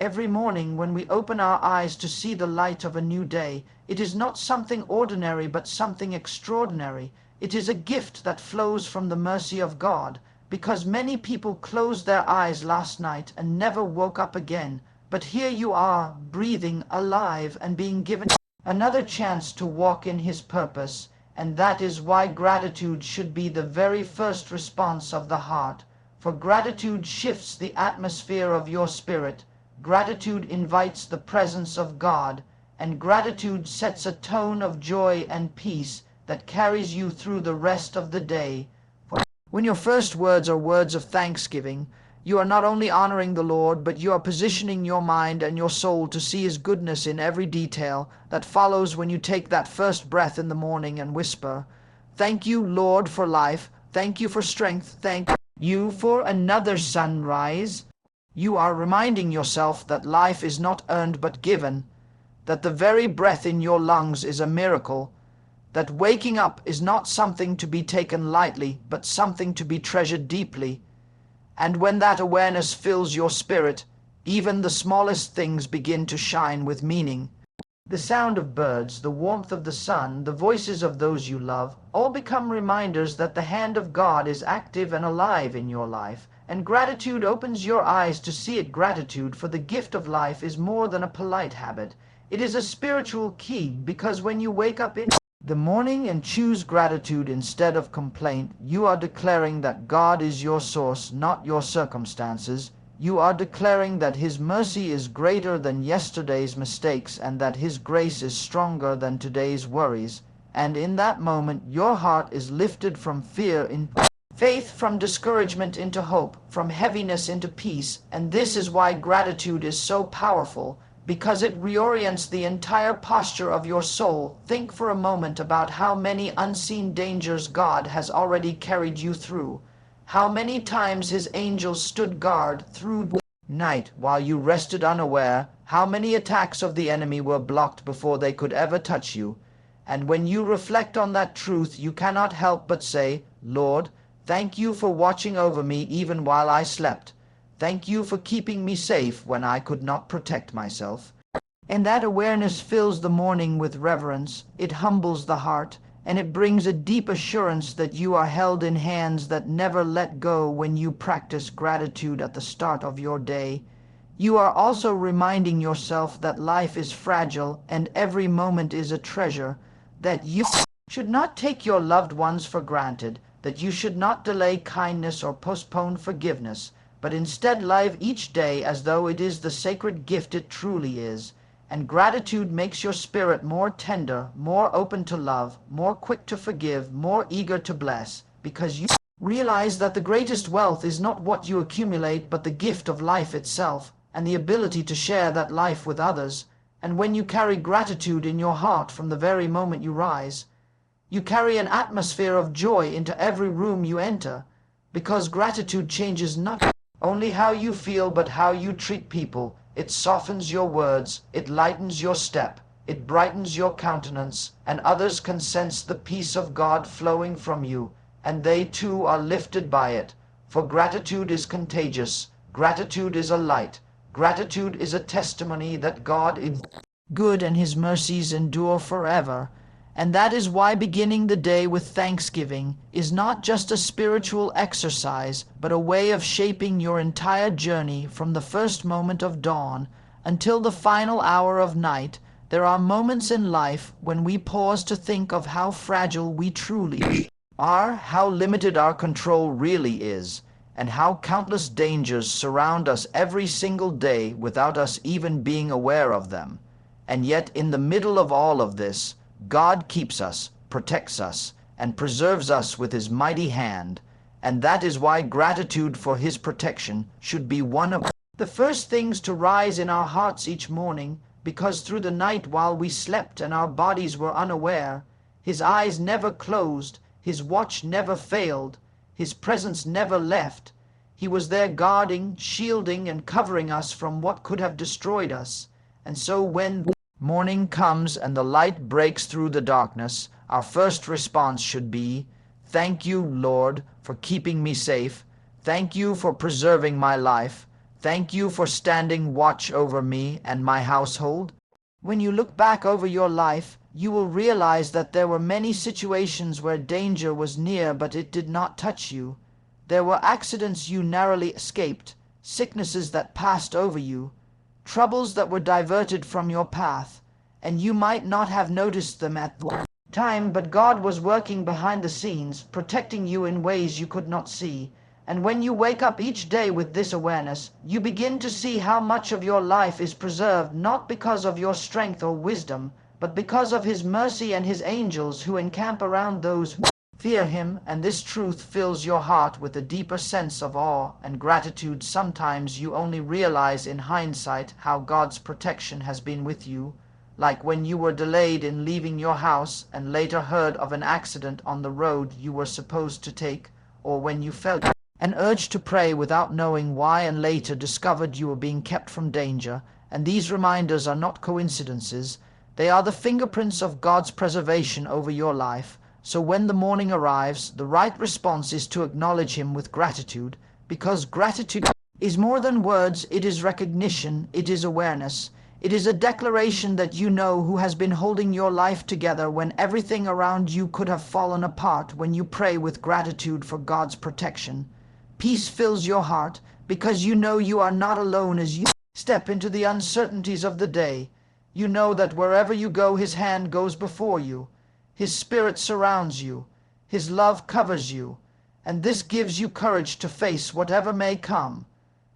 Every morning when we open our eyes to see the light of a new day, it is not something ordinary but something extraordinary. It is a gift that flows from the mercy of God, because many people closed their eyes last night and never woke up again. But here you are, breathing, alive, and being given another chance to walk in His purpose. And that is why gratitude should be the very first response of the heart. For gratitude shifts the atmosphere of your spirit. Gratitude invites the presence of God, and gratitude sets a tone of joy and peace that carries you through the rest of the day. When your first words are words of thanksgiving, you are not only honoring the Lord, but you are positioning your mind and your soul to see His goodness in every detail that follows when you take that first breath in the morning and whisper, "Thank you, Lord, for life. Thank you for strength. Thank you for another sunrise." You are reminding yourself that life is not earned but given, that the very breath in your lungs is a miracle, that waking up is not something to be taken lightly, but something to be treasured deeply. And when that awareness fills your spirit, even the smallest things begin to shine with meaning. The sound of birds, the warmth of the sun, the voices of those you love, all become reminders that the hand of God is active and alive in your life. And gratitude opens your eyes to see it. Gratitude for the gift of life is more than a polite habit. It is a spiritual key, because when you wake up in the morning and choose gratitude instead of complaint, you are declaring that God is your source, not your circumstances. You are declaring that His mercy is greater than yesterday's mistakes and that His grace is stronger than today's worries. And in that moment, your heart is lifted from fear into faith, from discouragement into hope, from heaviness into peace. And this is why gratitude is so powerful, because it reorients the entire posture of your soul. Think for a moment about how many unseen dangers God has already carried you through. How many times His angels stood guard through the night while you rested unaware. How many attacks of the enemy were blocked before they could ever touch you. And when you reflect on that truth, you cannot help but say, "Lord, thank you for watching over me even while I slept. Thank you for keeping me safe when I could not protect myself." And that awareness fills the morning with reverence. It humbles the heart, and it brings a deep assurance that you are held in hands that never let go. When you practice gratitude at the start of your day, you are also reminding yourself that life is fragile and every moment is a treasure, that you should not take your loved ones for granted, that you should not delay kindness or postpone forgiveness, but instead live each day as though it is the sacred gift it truly is. And gratitude makes your spirit more tender, more open to love, more quick to forgive, more eager to bless, because you realize that the greatest wealth is not what you accumulate, but the gift of life itself, and the ability to share that life with others. And when you carry gratitude in your heart from the very moment you rise, you carry an atmosphere of joy into every room you enter, because gratitude changes not only how you feel, but how you treat people. It softens your words, it lightens your step, it brightens your countenance, and others can sense the peace of God flowing from you, and they too are lifted by it. For gratitude is contagious, gratitude is a light, gratitude is a testimony that God is good and His mercies endure forever. And that is why beginning the day with thanksgiving is not just a spiritual exercise, but a way of shaping your entire journey from the first moment of dawn until the final hour of night. There are moments in life when we pause to think of how fragile we truly are, how limited our control really is, and how countless dangers surround us every single day without us even being aware of them. And yet, in the middle of all of this, God keeps us, protects us, and preserves us with His mighty hand. And that is why gratitude for His protection should be one of the first things to rise in our hearts each morning, because through the night while we slept and our bodies were unaware, His eyes never closed, His watch never failed, His presence never left. He was there guarding, shielding, and covering us from what could have destroyed us. And so when morning comes and the light breaks through the darkness, our first response should be, "Thank you, Lord, for keeping me safe. Thank you for preserving my life. Thank you for standing watch over me and my household. When you look back over your life, you will realize that there were many situations where danger was near but it did not touch you. There were accidents you narrowly escaped, sicknesses that passed over you, troubles that were diverted from your path, and you might not have noticed them at the time, but God was working behind the scenes, protecting you in ways you could not see. And when you wake up each day with this awareness, you begin to see how much of your life is preserved not because of your strength or wisdom, but because of His mercy and His angels who encamp around those who fear Him. And this truth fills your heart with a deeper sense of awe and gratitude. Sometimes you only realize in hindsight how God's protection has been with you, like when you were delayed in leaving your house and later heard of an accident on the road you were supposed to take, or when you felt an urge to pray without knowing why and later discovered you were being kept from danger. And these reminders are not coincidences. They are the fingerprints of God's preservation over your life. So when the morning arrives, the right response is to acknowledge Him with gratitude, because gratitude is more than words. It is recognition, it is awareness. It is a declaration that you know who has been holding your life together when everything around you could have fallen apart. When you pray with gratitude for God's protection, peace fills your heart because you know you are not alone as you step into the uncertainties of the day. You know that wherever you go, His hand goes before you. His Spirit surrounds you. His love covers you. And this gives you courage to face whatever may come,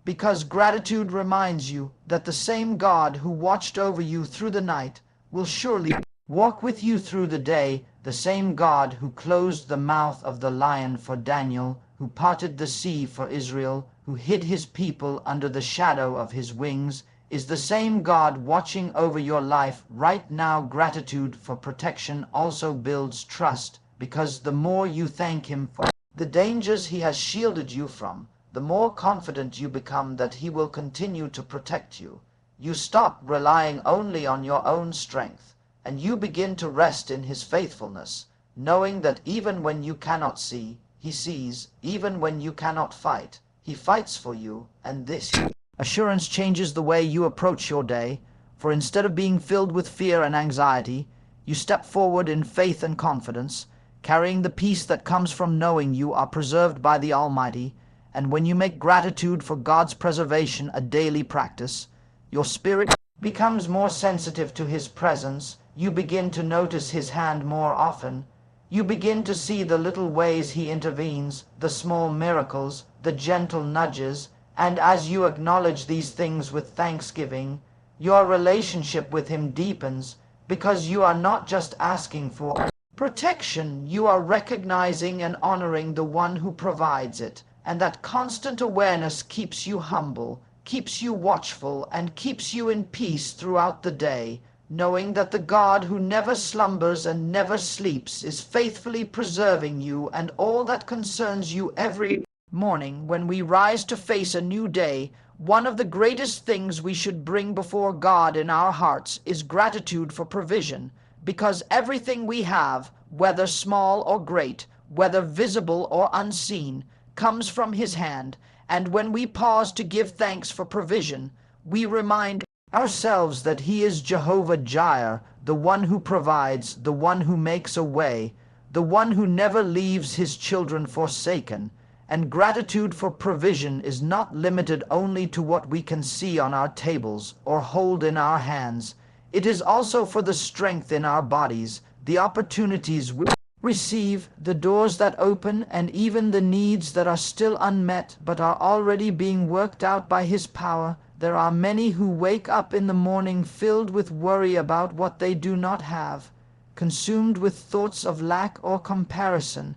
because gratitude reminds you that the same God who watched over you through the night will surely walk with you through the day. The same God who closed the mouth of the lion for Daniel, who parted the sea for Israel, who hid His people under the shadow of His wings, is the same God watching over your life right now. Gratitude for protection also builds trust, because the more you thank Him for the dangers He has shielded you from, the more confident you become that He will continue to protect you. You stop relying only on your own strength, and you begin to rest in His faithfulness, knowing that even when you cannot see, He sees. Even when you cannot fight, He fights for you. And this assurance changes the way you approach your day, for instead of being filled with fear and anxiety, you step forward in faith and confidence, carrying the peace that comes from knowing you are preserved by the Almighty. And when you make gratitude for God's preservation a daily practice, your spirit becomes more sensitive to His presence. You begin to notice His hand more often. You begin to see the little ways He intervenes, the small miracles, the gentle nudges, and as you acknowledge these things with thanksgiving, your relationship with Him deepens, because you are not just asking for protection, you are recognizing and honoring the one who provides it. And that constant awareness keeps you humble, keeps you watchful, and keeps you in peace throughout the day, knowing that the God who never slumbers and never sleeps is faithfully preserving you and all that concerns you every morning. When we rise to face a new day, one of the greatest things we should bring before God in our hearts is gratitude for provision, because everything we have, whether small or great, whether visible or unseen, comes from His hand. And when we pause to give thanks for provision, we remind ourselves that He is Jehovah Jireh, the one who provides, the one who makes a way, the one who never leaves His children forsaken. And gratitude for provision is not limited only to what we can see on our tables or hold in our hands. It is also for the strength in our bodies, the opportunities we receive, the doors that open, and even the needs that are still unmet but are already being worked out by His power. There are many who wake up in the morning filled with worry about what they do not have, consumed with thoughts of lack or comparison.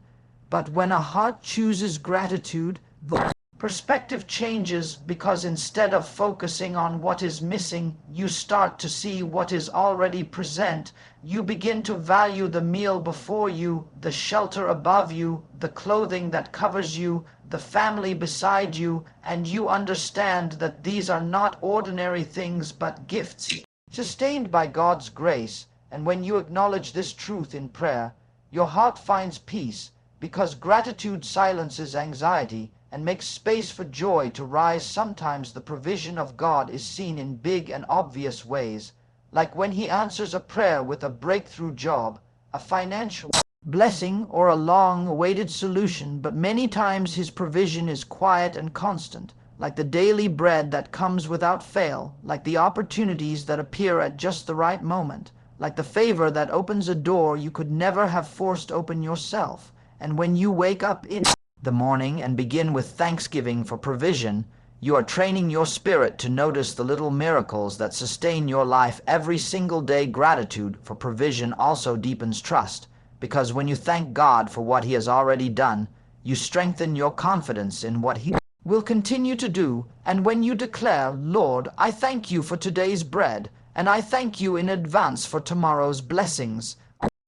But when a heart chooses gratitude, the perspective changes, because instead of focusing on what is missing, you start to see what is already present. You begin to value the meal before you, the shelter above you, the clothing that covers you, the family beside you, and you understand that these are not ordinary things but gifts sustained by God's grace. And when you acknowledge this truth in prayer, your heart finds peace, because gratitude silences anxiety and makes space for joy to rise. Sometimes the provision of God is seen in big and obvious ways, like when he answers a prayer with a breakthrough job, a financial blessing, or a long-awaited solution. But many times his provision is quiet and constant, like the daily bread that comes without fail, like the opportunities that appear at just the right moment, like the favor that opens a door you could never have forced open yourself. And when you wake up in the morning and begin with thanksgiving for provision, you are training your spirit to notice the little miracles that sustain your life every single day. Gratitude for provision also deepens trust, because when you thank God for what he has already done, you strengthen your confidence in what he will continue to do. And when you declare, "Lord, I thank you for today's bread, and I thank you in advance for tomorrow's blessings,"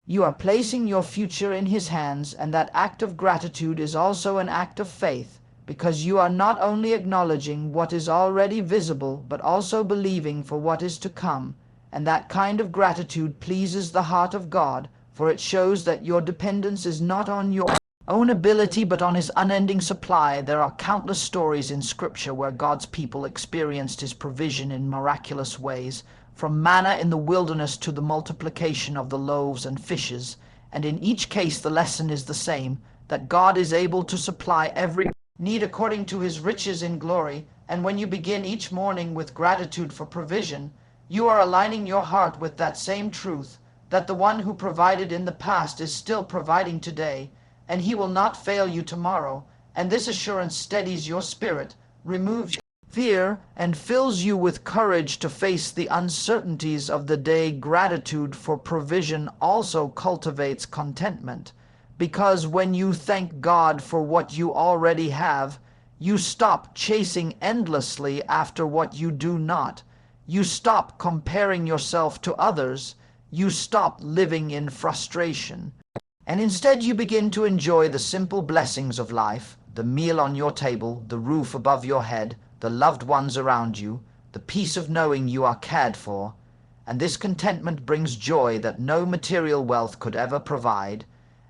you are placing your future in his hands. And that act of gratitude is also an act of faith, because you are not only acknowledging what is already visible, but also believing for what is to come. And that kind of gratitude pleases the heart of God, for it shows that your dependence is not on your own ability, but on his unending supply. There are countless stories in Scripture where God's people experienced his provision in miraculous ways, from manna in the wilderness to the multiplication of the loaves and fishes. And in each case the lesson is the same, that God is able to supply every need according to his riches in glory. And when you begin each morning with gratitude for provision, you are aligning your heart with that same truth, that the one who provided in the past is still providing today, and he will not fail you tomorrow. And this assurance steadies your spirit, removes fear, and fills you with courage to face the uncertainties of the day. Gratitude for provision also cultivates contentment, because when you thank God for what you already have, you stop chasing endlessly after what you do not. You stop comparing yourself to others. You stop living in frustration. And instead you begin to enjoy the simple blessings of life, the meal on your table, the roof above your head, the loved ones around you, the peace of knowing you are cared for. And this contentment brings joy that no material wealth could ever provide,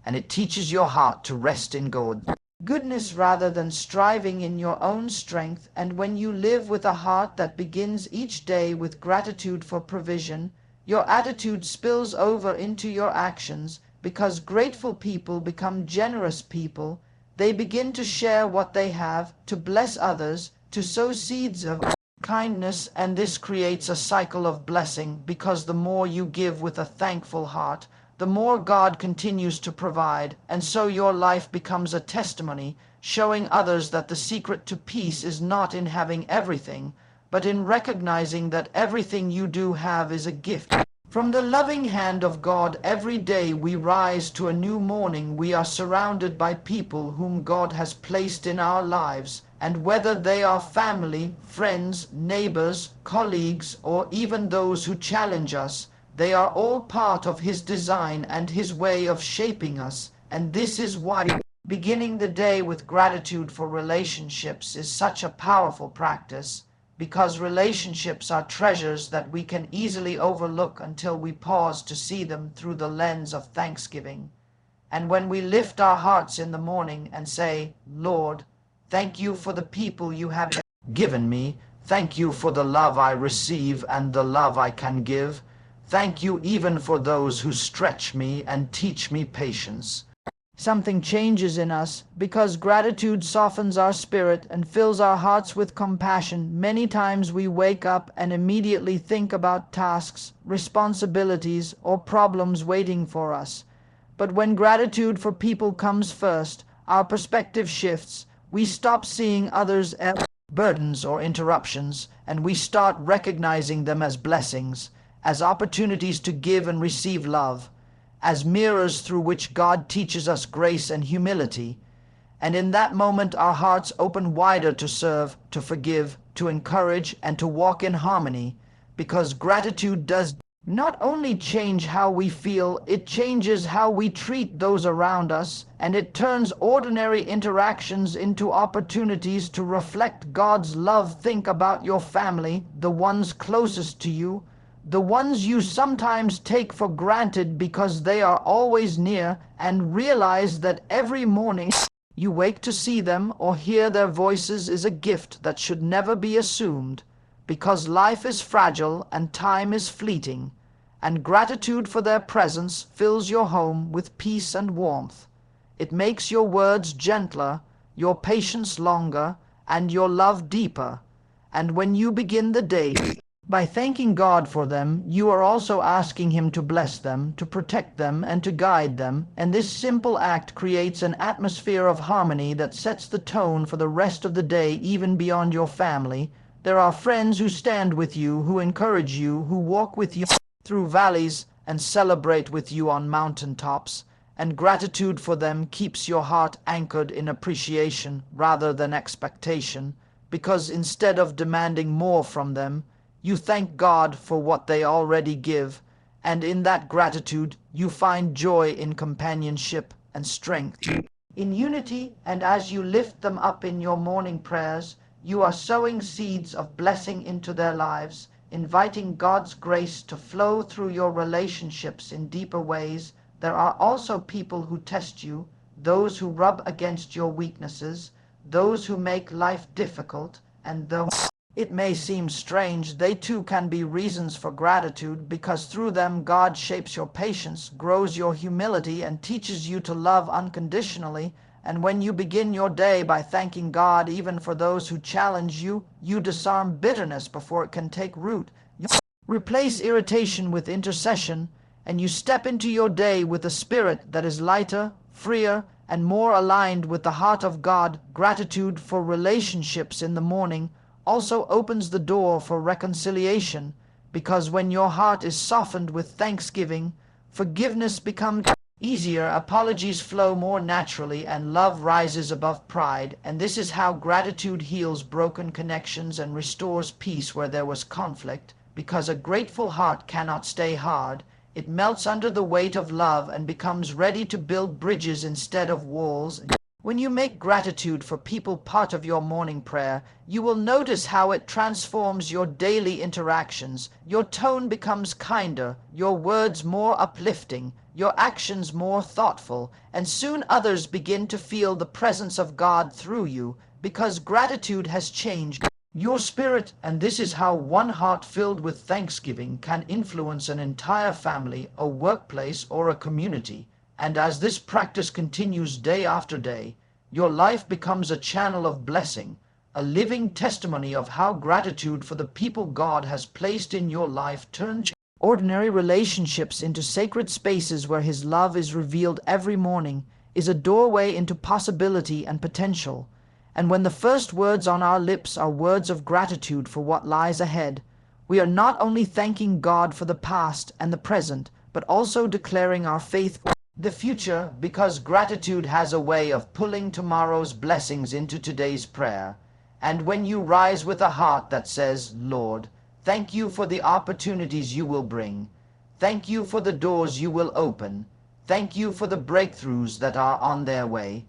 and it teaches your heart to rest in God's goodness rather than striving in your own strength. And when you live with a heart that begins each day with gratitude for provision, your attitude spills over into your actions, because grateful people become generous people. They begin to share what they have, to bless others, to sow seeds of kindness, and this creates a cycle of blessing, because the more you give with a thankful heart, the more God continues to provide. And so your life becomes a testimony, showing others that the secret to peace is not in having everything, but in recognizing that everything you do have is a gift from the loving hand of God. Every day we rise to a new morning. We are surrounded by people whom God has placed in our lives, and whether they are family, friends, neighbors, colleagues, or even those who challenge us, they are all part of his design and his way of shaping us. And this is why beginning the day with gratitude for relationships is such a powerful practice, because relationships are treasures that we can easily overlook until we pause to see them through the lens of thanksgiving. And when we lift our hearts in the morning and say, "Lord, thank you for the people you have given me. Thank you for the love I receive and the love I can give. Thank you even for those who stretch me and teach me patience," something changes in us, because gratitude softens our spirit and fills our hearts with compassion. Many times we wake up and immediately think about tasks, responsibilities, or problems waiting for us. But when gratitude for people comes first, our perspective shifts. We stop seeing others as burdens or interruptions, and we start recognizing them as blessings, as opportunities to give and receive love, as mirrors through which God teaches us grace and humility. And in that moment our hearts open wider to serve, to forgive, to encourage, and to walk in harmony, because gratitude does not only change how we feel, it changes how we treat those around us, and it turns ordinary interactions into opportunities to reflect God's love. Think about your family, the ones closest to you, the ones you sometimes take for granted because they are always near, and realize that every morning you wake to see them or hear their voices is a gift that should never be assumed, because life is fragile and time is fleeting, and gratitude for their presence fills your home with peace and warmth. It makes your words gentler, your patience longer, and your love deeper. And when you begin the day by thanking God for them, you are also asking Him to bless them, to protect them, and to guide them, and this simple act creates an atmosphere of harmony that sets the tone for the rest of the day, even beyond your family. There are friends who stand with you, who encourage you, who walk with you through valleys and celebrate with you on mountain tops, and gratitude for them keeps your heart anchored in appreciation rather than expectation, because instead of demanding more from them, you thank God for what they already give, and in that gratitude you find joy in companionship and strength in unity. And as you lift them up in your morning prayers, you are sowing seeds of blessing into their lives, inviting God's grace to flow through your relationships in deeper ways. There are also people who test you, those who rub against your weaknesses, those who make life difficult, and though it may seem strange, they too can be reasons for gratitude, because through them God shapes your patience, grows your humility, and teaches you to love unconditionally. And when you begin your day by thanking God even for those who challenge you, you disarm bitterness before it can take root. You replace irritation with intercession, and you step into your day with a spirit that is lighter, freer, and more aligned with the heart of God. Gratitude for relationships in the morning also opens the door for reconciliation, because when your heart is softened with thanksgiving, forgiveness becomes easier, apologies flow more naturally, and love rises above pride. And this is how gratitude heals broken connections and restores peace where there was conflict, because a grateful heart cannot stay hard. It melts under the weight of love and becomes ready to build bridges instead of walls. When you make gratitude for people part of your morning prayer, you will notice how it transforms your daily interactions. Your tone becomes kinder, your words more uplifting, your actions more thoughtful, and soon others begin to feel the presence of God through you, because gratitude has changed your spirit. And this is how one heart filled with thanksgiving can influence an entire family, a workplace, or a community. And as this practice continues day after day, your life becomes a channel of blessing, a living testimony of how gratitude for the people God has placed in your life turns ordinary relationships into sacred spaces where His love is revealed every morning, is a doorway into possibility and potential. And when the first words on our lips are words of gratitude for what lies ahead, we are not only thanking God for the past and the present, but also declaring our faith for the future, because gratitude has a way of pulling tomorrow's blessings into today's prayer. And when you rise with a heart that says, "Lord, thank you for the opportunities you will bring. Thank you for the doors you will open. Thank you for the breakthroughs that are on their way,"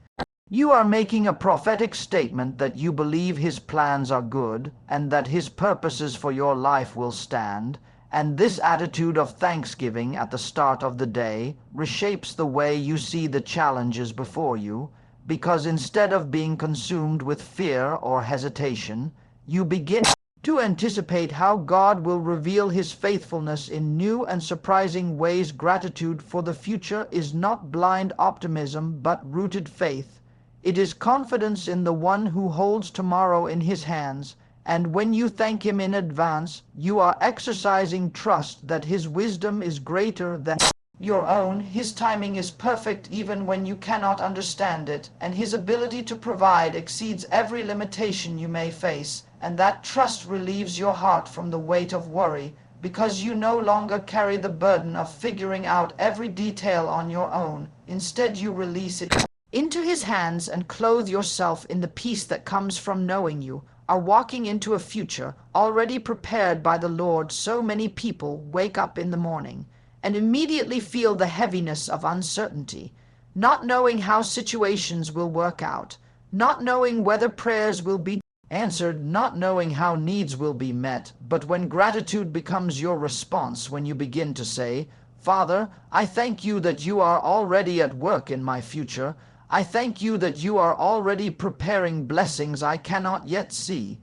you are making a prophetic statement that you believe His plans are good and that His purposes for your life will stand. And this attitude of thanksgiving at the start of the day reshapes the way you see the challenges before you, because instead of being consumed with fear or hesitation, you begin to anticipate how God will reveal His faithfulness in new and surprising ways. Gratitude for the future is not blind optimism, but rooted faith. It is confidence in the one who holds tomorrow in His hands. And when you thank Him in advance, you are exercising trust that His wisdom is greater than your own. His timing is perfect even when you cannot understand it, and His ability to provide exceeds every limitation you may face. And that trust relieves your heart from the weight of worry, because you no longer carry the burden of figuring out every detail on your own. Instead, you release it into His hands and clothe yourself in the peace that comes from knowing you are walking into a future already prepared by the Lord. So many people wake up in the morning and immediately feel the heaviness of uncertainty, not knowing how situations will work out, not knowing whether prayers will be answered, not knowing how needs will be met. But when gratitude becomes your response, when you begin to say, "Father, I thank you that you are already at work in my future. I thank you that you are already preparing blessings I cannot yet see.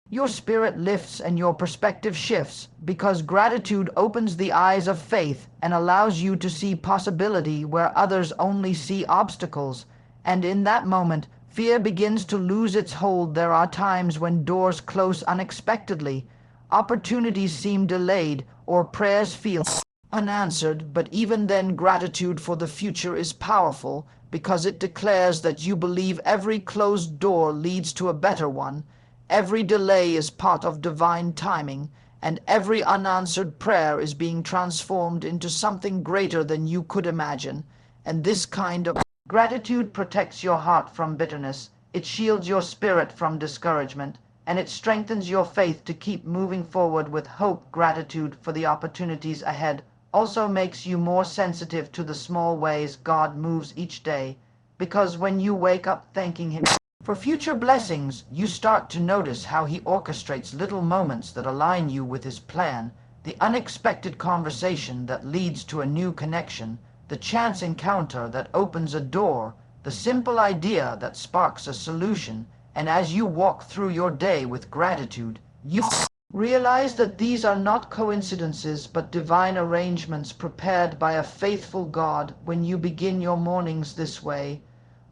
Your spirit lifts and your perspective shifts because gratitude opens the eyes of faith and allows you to see possibility where others only see obstacles. And in that moment, fear begins to lose its hold. There are times when doors close unexpectedly, opportunities seem delayed, or prayers feel unanswered, but even then gratitude for the future is powerful because it declares that you believe every closed door leads to a better one. Every delay is part of divine timing, and every unanswered prayer is being transformed into something greater than you could imagine. And this kind of gratitude protects your heart from bitterness, it shields your spirit from discouragement, and it strengthens your faith to keep moving forward with hope. Gratitude for the opportunities ahead also makes you more sensitive to the small ways God moves each day, because when you wake up thanking Him for future blessings, you start to notice how He orchestrates little moments that align you with His plan, the unexpected conversation that leads to a new connection, the chance encounter that opens a door, the simple idea that sparks a solution. And as you walk through your day with gratitude, you realize that these are not coincidences but divine arrangements prepared by a faithful God. When you begin your mornings this way,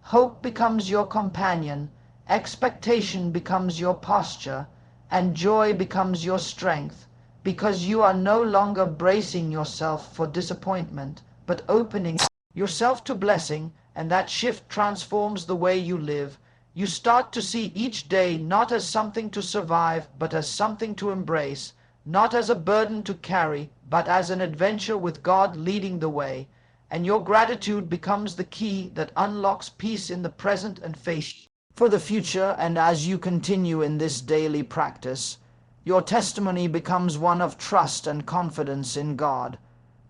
hope becomes your companion, expectation becomes your posture, and joy becomes your strength, because you are no longer bracing yourself for disappointment, but opening yourself to blessing, and that shift transforms the way you live. You start to see each day not as something to survive, but as something to embrace, not as a burden to carry, but as an adventure with God leading the way. And your gratitude becomes the key that unlocks peace in the present and faith for the future. And as you continue in this daily practice, your testimony becomes one of trust and confidence in God,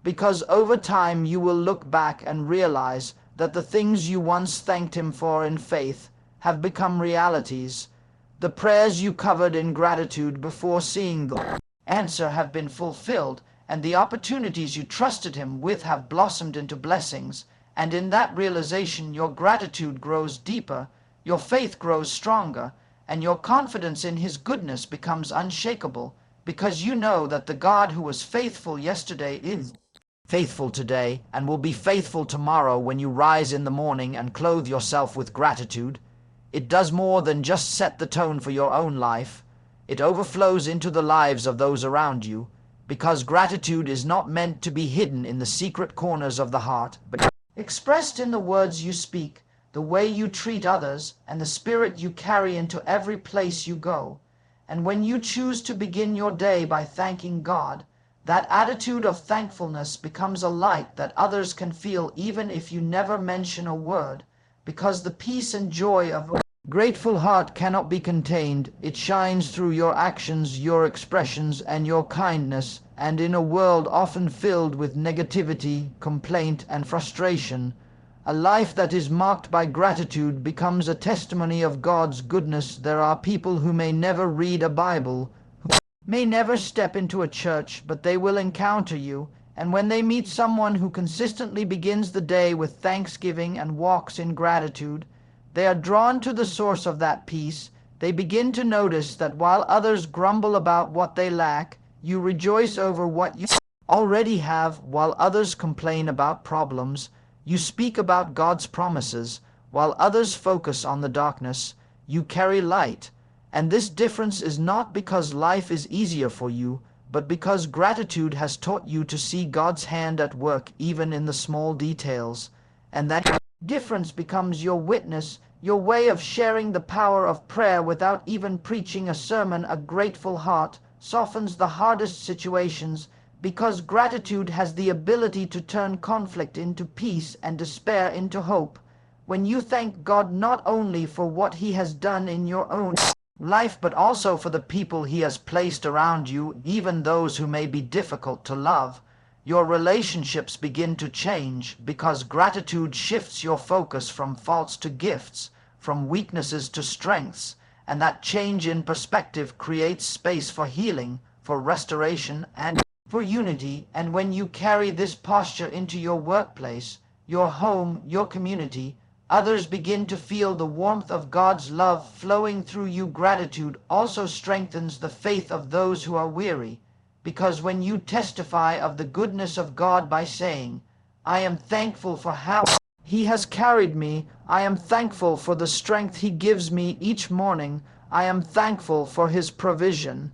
because over time you will look back and realize that the things you once thanked Him for in faith have become realities. The prayers you covered in gratitude before seeing the answer have been fulfilled, and the opportunities you trusted Him with have blossomed into blessings. And in that realization, your gratitude grows deeper, your faith grows stronger, and your confidence in His goodness becomes unshakable, because you know that the God who was faithful yesterday is faithful today and will be faithful tomorrow. When you rise in the morning and clothe yourself with gratitude, it does more than just set the tone for your own life. It overflows into the lives of those around you, because gratitude is not meant to be hidden in the secret corners of the heart, but expressed in the words you speak, the way you treat others, and the spirit you carry into every place you go. And when you choose to begin your day by thanking God, that attitude of thankfulness becomes a light that others can feel even if you never mention a word, because the peace and joy of a grateful heart cannot be contained. It shines through your actions, your expressions, and your kindness. And in a world often filled with negativity, complaint, and frustration, a life that is marked by gratitude becomes a testimony of God's goodness. There are people who may never read a Bible, who may never step into a church, but they will encounter you. And when they meet someone who consistently begins the day with thanksgiving and walks in gratitude, they are drawn to the source of that peace. They begin to notice that while others grumble about what they lack, you rejoice over what you already have. While others complain about problems, you speak about God's promises. While others focus on the darkness, you carry light. And this difference is not because life is easier for you, but because gratitude has taught you to see God's hand at work even in the small details. And that difference becomes your witness, your way of sharing the power of prayer without even preaching a sermon. A grateful heart softens the hardest situations, because gratitude has the ability to turn conflict into peace and despair into hope. When you thank God not only for what He has done in your own life, but also for the people He has placed around you, even those who may be difficult to love, your relationships begin to change, because gratitude shifts your focus from faults to gifts, from weaknesses to strengths, and that change in perspective creates space for healing, for restoration, and for unity. And when you carry this posture into your workplace, your home, your community, Others begin to feel the warmth of God's love flowing through you. Gratitude also strengthens the faith of those who are weary, because when you testify of the goodness of God by saying, "I am thankful for how He has carried me. I am thankful for the strength He gives me each morning. I am thankful for His provision."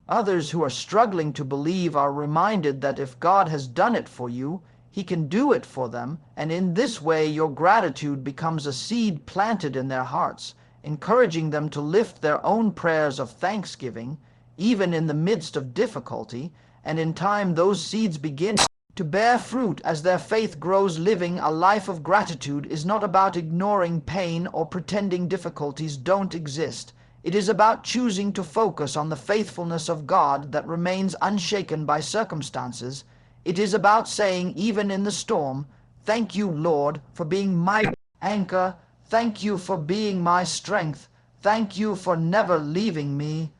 Others who are struggling to believe are reminded that if God has done it for you, He can do it for them, and in this way your gratitude becomes a seed planted in their hearts, encouraging them to lift their own prayers of thanksgiving, even in the midst of difficulty, and in time those seeds begin to bear fruit as their faith grows. Living a life of gratitude is not about ignoring pain or pretending difficulties don't exist. It is about choosing to focus on the faithfulness of God that remains unshaken by circumstances. It is about saying, even in the storm, "Thank you, Lord, for being my anchor. Thank you for being my strength. Thank you for never leaving me."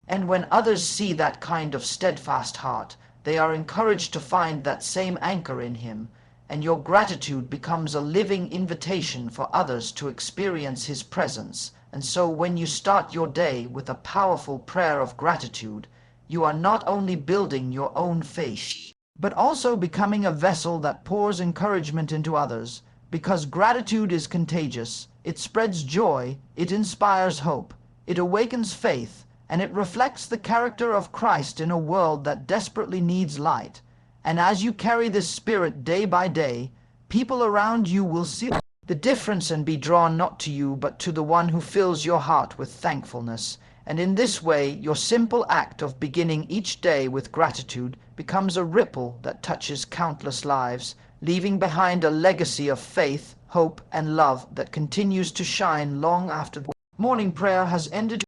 And when others see that kind of steadfast heart, they are encouraged to find that same anchor in Him, and your gratitude becomes a living invitation for others to experience His presence. And so when you start your day with a powerful prayer of gratitude, you are not only building your own faith, but also becoming a vessel that pours encouragement into others, because gratitude is contagious. It spreads joy, it inspires hope, it awakens faith, and it reflects the character of Christ in a world that desperately needs light. And as you carry this spirit day by day, people around you will see the difference and be drawn not to you but to the one who fills your heart with thankfulness. And in this way, your simple act of beginning each day with gratitude becomes a ripple that touches countless lives, leaving behind a legacy of faith, hope, and love that continues to shine long after the morning prayer has ended.